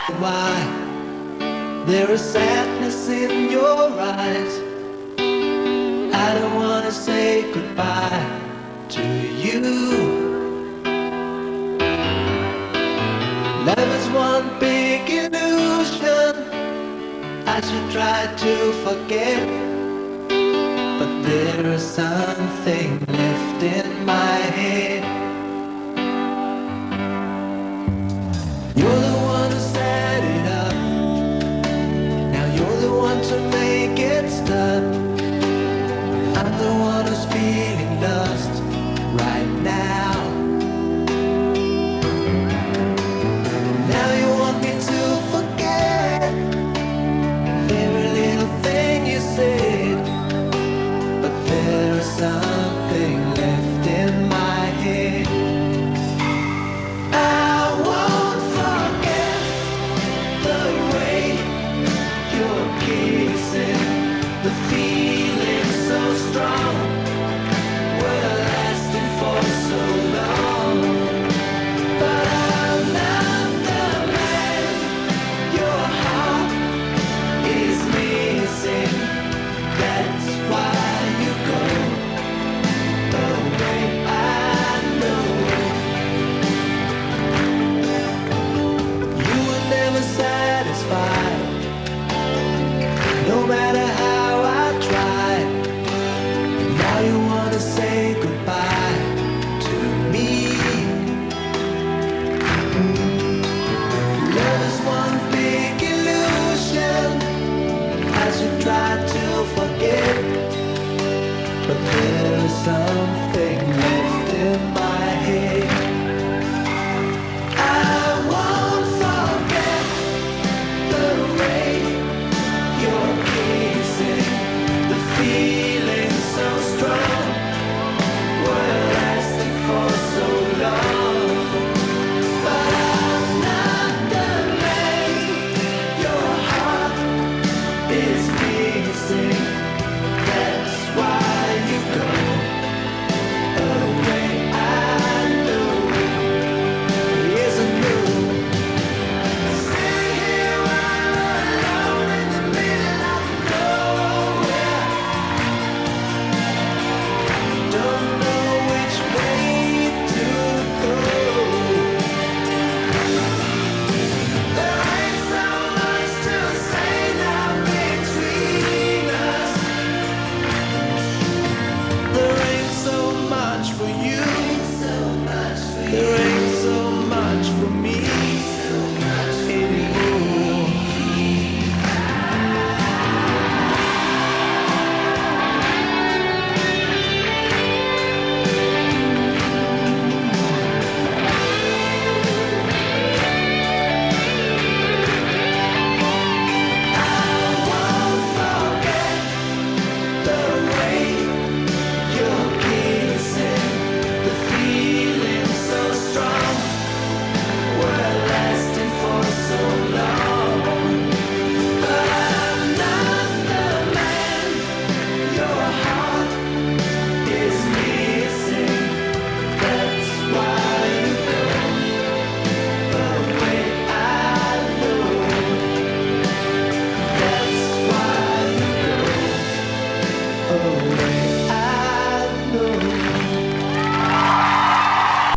Why there is sadness in your eyes? I don't wanna say goodbye to you. Love is one big illusion. I should try to forget, but there is something left in my head. You're the one who set it up. Now you're the one to make it stop. I'm the one who's feeling lost right now. Now you want me to forget every little thing you said, but there is something left in my head. I won't forget the